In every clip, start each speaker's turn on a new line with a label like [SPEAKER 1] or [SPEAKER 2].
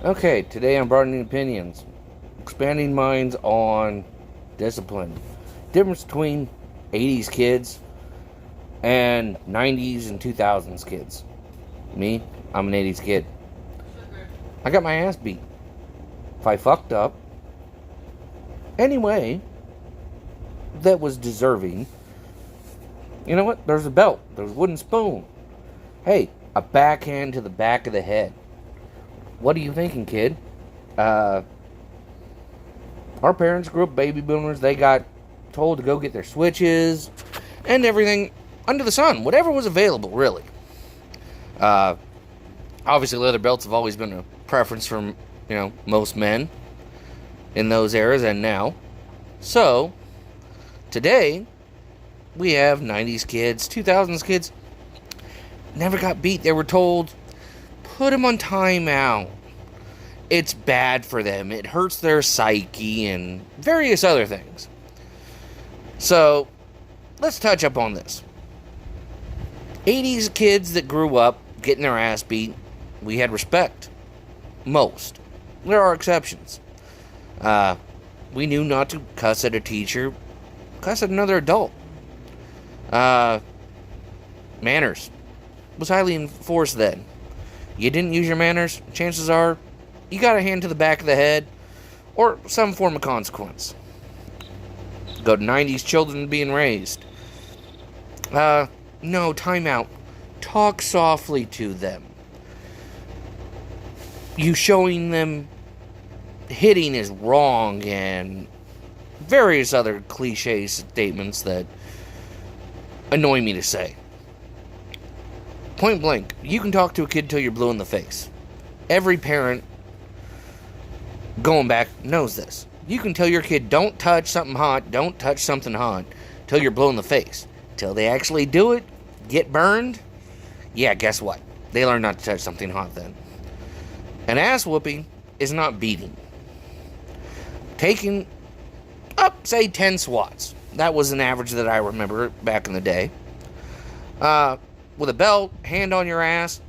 [SPEAKER 1] Okay, today I'm broadening opinions, expanding minds on discipline. Difference between 80s kids and 90s and 2000s kids. Me, I'm an 80s kid. I got my ass beat. If I fucked up, anyway, that was deserving, you know what? There's a belt, there's a wooden spoon. Hey, a backhand to the back of the head. What are you thinking, kid? Uh, our parents grew up baby boomers. They got told to go get their switches and everything under the sun, whatever was available, really. Uh, Obviously, leather belts have always been a preference from most men in those eras and now. So today we have 90s kids, 2000s kids never got beat. They were told, put them on timeout. It's bad for them. It hurts their psyche and various other things. So, let's touch up on this. 80s kids that grew up getting their ass beat, we had respect. Most. There are exceptions. We knew not to cuss at a teacher, cuss at another adult. Manners was highly enforced then. You didn't use your manners, chances are you got a hand to the back of the head or some form of consequence. Go to 90s children being raised. No, timeout. Talk softly to them. You showing them hitting is wrong and various other cliche statements that annoy me to say. Point blank, you can talk to a kid till you're blue in the face. Every parent going back knows this. You can tell your kid, don't touch something hot, don't touch something hot, till you're blue in the face. Till they actually do it, get burned, yeah, guess what? They learn not to touch something hot then. An ass whooping is not beating. Taking up, say, 10 swats. That was an average that I remember back in the day. With a belt, hand on your ass,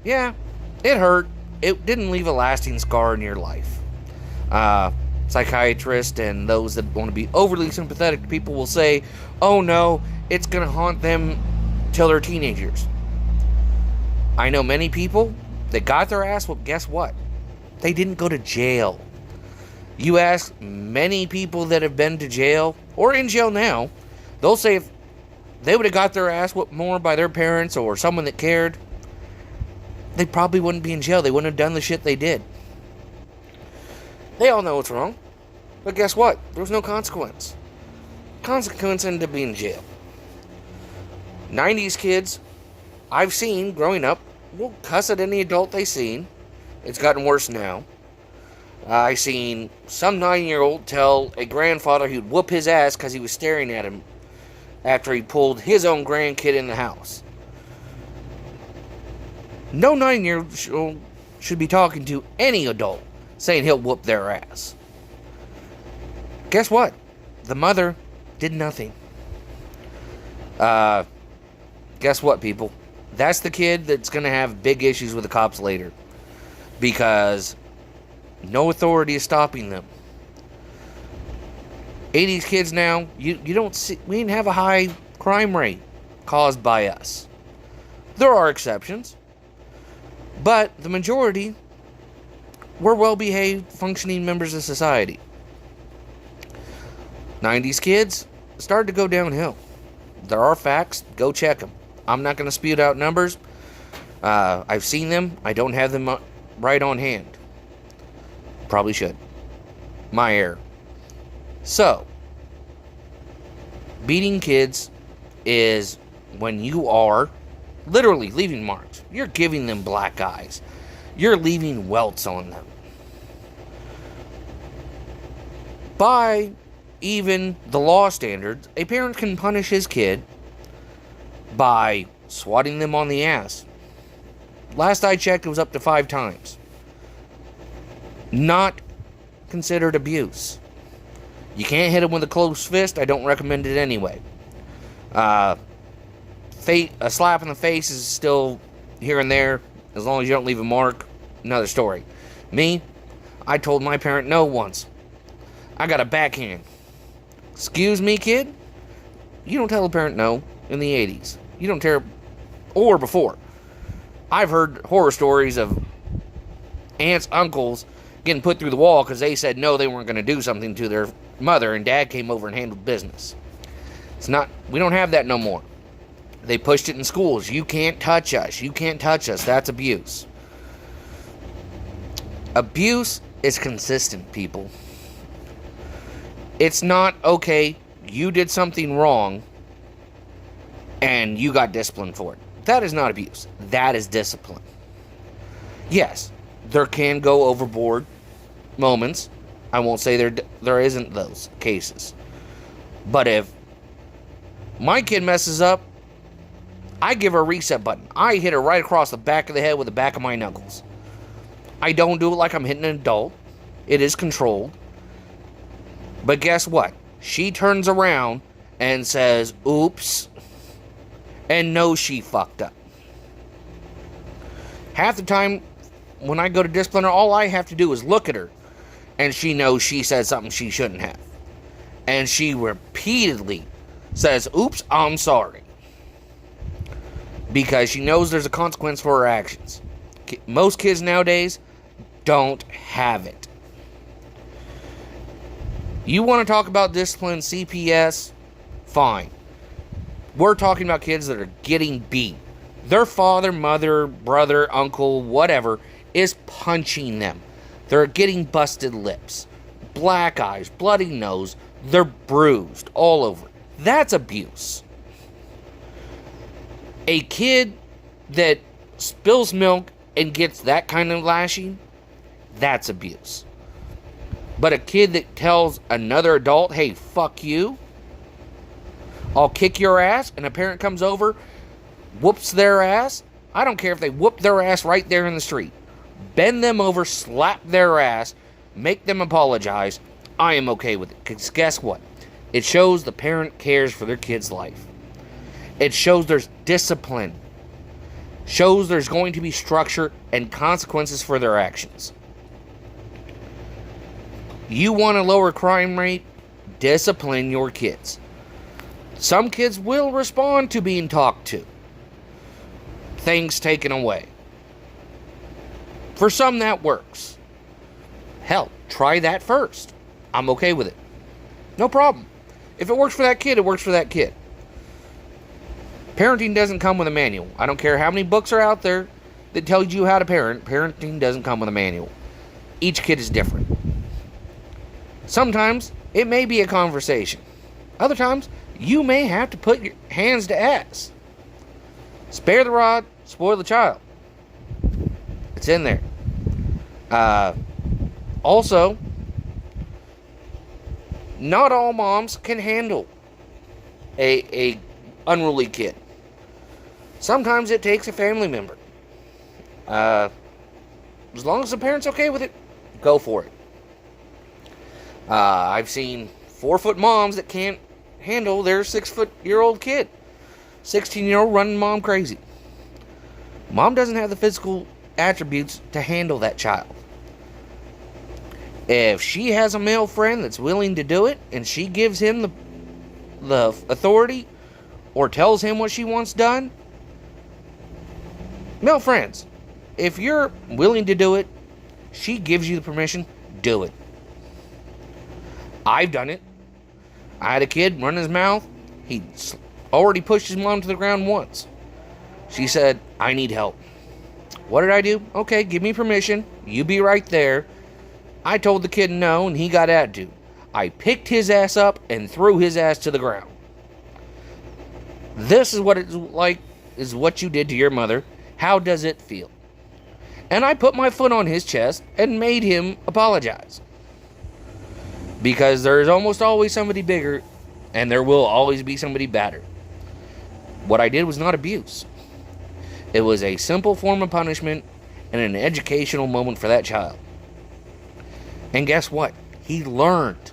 [SPEAKER 1] yeah, it hurt. It didn't leave a lasting scar in your life. Psychiatrists and those that want to be overly sympathetic to people will say, oh no, it's going to haunt them till they're teenagers. I know many people that got their ass whooped. Guess what? They didn't go to jail. You ask many people that have been to jail or in jail now, they'll say if they would have got their ass whooped more by their parents or someone that cared, they probably wouldn't be in jail. They wouldn't have done the shit they did. They all know it's wrong. But guess what? There was no consequence. Consequence ended up being in jail. 90s kids, I've seen growing up, will cuss at any adult they seen. It's gotten worse now. I seen some 9-year-old tell a grandfather he'd whoop his ass because he was staring at him after he pulled his own grandkid in the house. No 9-year-old should be talking to any adult saying he'll whoop their ass. Guess what? The mother did nothing. Guess what, people? That's the kid that's going to have big issues with the cops later. Because no authority is stopping them. 80s kids now, you don't see, we didn't have a high crime rate caused by us. There are exceptions. But the majority were well-behaved, functioning members of society. 90s kids started to go downhill. There are facts. Go check them. I'm not going to spew out numbers. I've seen them. I don't have them right on hand. Probably should. My error. So, beating kids is when you are literally leaving marks. You're giving them black eyes. You're leaving welts on them. By even the law standards, a parent can punish his kid by swatting them on the ass. Last I checked, it was up to 5 times. Not considered abuse. You can't hit him with a closed fist. I don't recommend it anyway. A slap in the face is still here and there. As long as you don't leave a mark, another story. Me, I told my parent no once. I got a backhand. Excuse me, kid? You don't tell a parent no in the 80s. You don't tell, or before. I've heard horror stories of aunts, uncles getting put through the wall because they said no, they weren't going to do something to their mother, and dad came over and handled business. We don't have that no more. They pushed it in schools. You can't touch us. You can't touch us. That's abuse. Abuse is consistent, people. It's not, okay, you did something wrong and you got disciplined for it. That is not abuse. That is discipline. Yes, there can go overboard moments. I won't say there isn't those cases. But if my kid messes up, I give her a reset button. I hit her right across the back of the head with the back of my knuckles. I don't do it like I'm hitting an adult. It is controlled. But guess what? She turns around and says, oops, and knows she fucked up. Half the time, when I go to discipline her, all I have to do is look at her, and she knows she said something she shouldn't have. And she repeatedly says, oops, I'm sorry. Because she knows there's a consequence for her actions. Most kids nowadays don't have it. You want to talk about discipline, CPS? Fine. We're talking about kids that are getting beat. Their father, mother, brother, uncle, whatever, is punching them. They're getting busted lips, black eyes, bloody nose. They're bruised all over. That's abuse. A kid that spills milk and gets that kind of lashing, that's abuse. But a kid that tells another adult, hey, fuck you, I'll kick your ass, and a parent comes over, whoops their ass, I don't care if they whoop their ass right there in the street. Bend them over, slap their ass, make them apologize, I am okay with it. Because guess what? It shows the parent cares for their kid's life. It shows there's discipline. Shows there's going to be structure and consequences for their actions. You want a lower crime rate? Discipline your kids. Some kids will respond to being talked to. Things taken away. For some that works. Hell, try that first. I'm okay with it. No problem. If it works for that kid, it works for that kid. Parenting doesn't come with a manual. I don't care how many books are out there that tell you how to parent. Parenting doesn't come with a manual. Each kid is different. Sometimes it may be a conversation. Other times you may have to put your hands to ass. Spare the rod, spoil the child. It's in there. Also, not all moms can handle a unruly kid. Sometimes it takes a family member. As long as the parent's okay with it, go for it. I've seen 4-foot moms that can't handle their 6-foot-year-old kid. 16-year-old running mom crazy. Mom doesn't have the physical attributes to handle that child. If she has a male friend that's willing to do it, and she gives him the authority, or tells him what she wants done, male friends, if you're willing to do it, she gives you the permission, do it. I've done it. I had a kid run his mouth. He already pushed his mom to the ground once. She said, I need help. What did I do? Okay, give me permission. You be right there. I told the kid no, and he got attitude. I picked his ass up and threw his ass to the ground. This is what it's like, is what you did to your mother. How does it feel? And I put my foot on his chest and made him apologize. Because there is almost always somebody bigger, and there will always be somebody badder. What I did was not abuse. It was a simple form of punishment and an educational moment for that child. And guess what? He learned.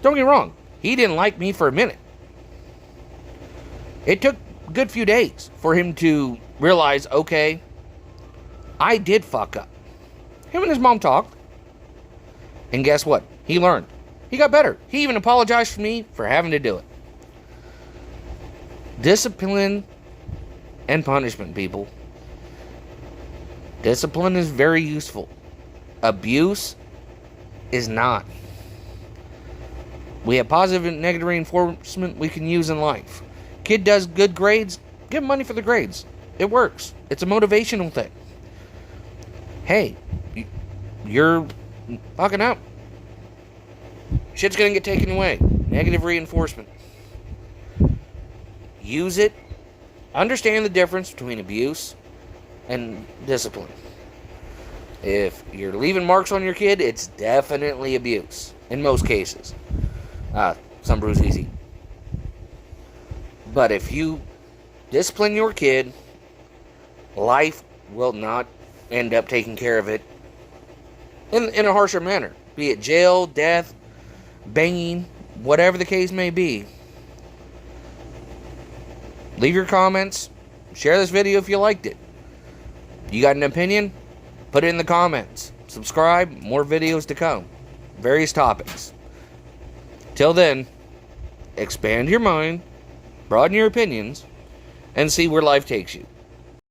[SPEAKER 1] Don't get me wrong, he didn't like me for a minute. It took a good few days for him to realize, okay, I did fuck up. Him and his mom talked. And guess what? He learned. He got better. He even apologized for me for having to do it. Discipline and punishment, people. Discipline is very useful. Abuse is not. We have positive and negative reinforcement we can use in life. Kid does good grades, give him money for the grades. It works. It's a motivational thing. Hey, you're fucking up. Shit's gonna get taken away. Negative reinforcement. Use it. Understand the difference between abuse and discipline. If you're leaving marks on your kid, it's definitely abuse. In most cases. Some bruise easy. But if you discipline your kid, life will not end up taking care of it in a harsher manner. Be it jail, death, banging, whatever the case may be. Leave your comments. Share this video if you liked it. You got an opinion? Put it in the comments. Subscribe. More videos to come. Various topics. Till then, expand your mind, broaden your opinions, and see where life takes you.